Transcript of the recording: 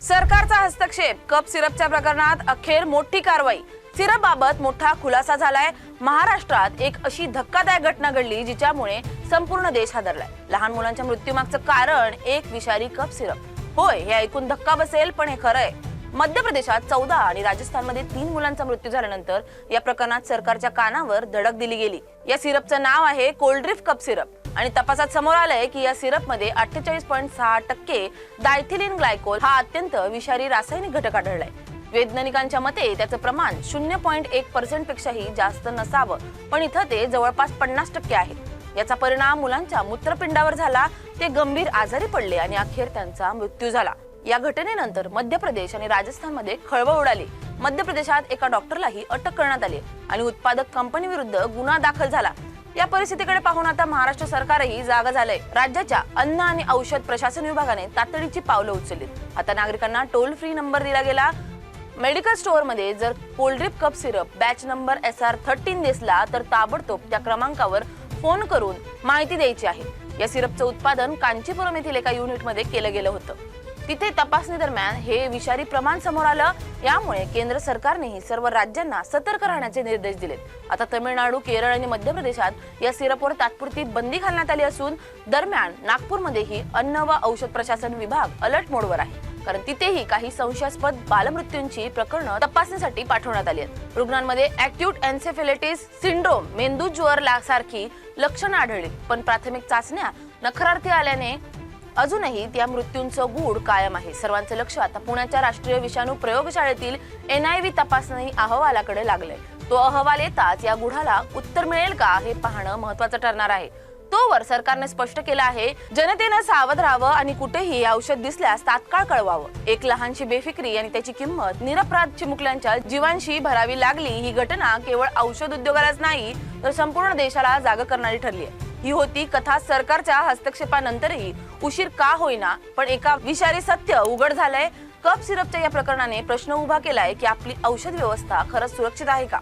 सरकारचा हस्तक्षेप, कप सिरपच्या प्रकरणात अखेर मोठी कारवाई। सिरप बाबत मोठा खुलासा झालाय। महाराष्ट्रात एक अशी धक्कादायक घटना घडली जिच्यामुळे संपूर्ण देश हादरलाय। लहान मुलांच्या मृत्यूमागचं कारण एक विषारी कप सिरप। होय, हे ऐकून धक्का बसेल, पण हे खरंय। मध्य प्रदेशात 14 आणि राजस्थानमध्ये 3 मुलांचा मृत्यू झाल्यानंतर या प्रकरणात सरकारच्या कानावर धडक दिली गेली। या सिरपचं नाव आहे कोल्ड्रिफ्ट कप सिरप आणि तपासात समोर आलंय की या सिरपमध्ये 48.6% डायथिलीन ग्लायकोल हा अत्यंत विषारी रासायनिक घटक आढळलाय। वैज्ञानिकांच्या मते त्याचं प्रमाण 0.1% पेक्षाही जास्त नसावं, पण इथं ते जवळपास 50% आहे। याचा परिणाम मुलांच्या मूत्रपिंडावर झाला, ते गंभीर आजारी पडले आणि अखेर त्यांचा मृत्यू झाला। या घटनेनंतर मध्य प्रदेश आणि राजस्थानमध्ये खळबळ उडाली। मध्य प्रदेशात एका डॉक्टरलाही अटक करण्यात आली आणि उत्पादक कंपनी विरुद्ध गुन्हा दाखल झाला। या परिस्थितीकडे पाहून आता महाराष्ट्र सरकारही जागा झालंय। राज्याच्या अन्न आणि औषध प्रशासन विभागाने तातडीची पावलं उचललीत। आता नागरिकांना टोल फ्री नंबर दिला गेला। मेडिकल स्टोअर मध्ये जर Coldrif cough syrup batch number SR13 दिसला तर ताबडतोब त्या क्रमांकावर फोन करून माहिती द्यायची आहे। या सिरपचं उत्पादन कांचीपुरम येथील एका युनिटमध्ये केलं गेलं होतं। तिथे तपासणी दरम्यान हे विषारी प्रमाण समोर आलं। यामुळे केंद्र सरकारनेही सर्व राज्यांना सतर्क राहण्याचे निर्देश दिलेत। आता तमिळनाडू, केरळ आणि मध्य प्रदेशात या सिरपवर तात्पुरती बंदी घालण्यात आली असून दरम्यान नागपूरमध्येही अन्न व औषध प्रशासन विभाग अलर्ट मोडवर आहे, कारण तिथेही काही संशयास्पद बालमृत्यूंची प्रकरणं तपासणीसाठी पाठवण्यात आली आहेत। रुग्णांमध्ये ॲक्यूट एन्सेफेलायटिस सिंड्रोम, मेंदू ज्वर सारखी लक्षणं आढळली, पण प्राथमिक चाचण्या नकारार्थी आल्याने अजूनही त्या मृत्यूंचं गूढ कायम आहे। सर्वांचं लक्ष आता पुण्याच्या राष्ट्रीय विषाणू प्रयोगशाळेतील NIV तपासणी अहवालाकडे लागलंय। तो अहवाल येताच या गुढाला उत्तर मिळेल का हे पाहणं महत्त्वाचं ठरणार आहे। तोवर सरकारने स्पष्ट केलं आहे, जनतेनं सावध राहावं आणि कुठेही औषध दिसल्यास तात्काळ कळवावं। एक लहानशी बेफिक्री आणि त्याची किंमत निरपराध चिमुकल्यांच्या जीवांशी भरावी लागली। ही घटना केवळ औषध उद्योगालाच नाही तर संपूर्ण देशाला जाग करणारी ठरली आहे। ही होती कथा। सरकारच्या हस्तक्षेपानंतरही उशीर का होईना, पण एका विषारी सत्य उघड झालंय। कप सिरपच्या या प्रकरणाने प्रश्न उभा केलाय की आपली औषध व्यवस्था खरंच सुरक्षित आहे का।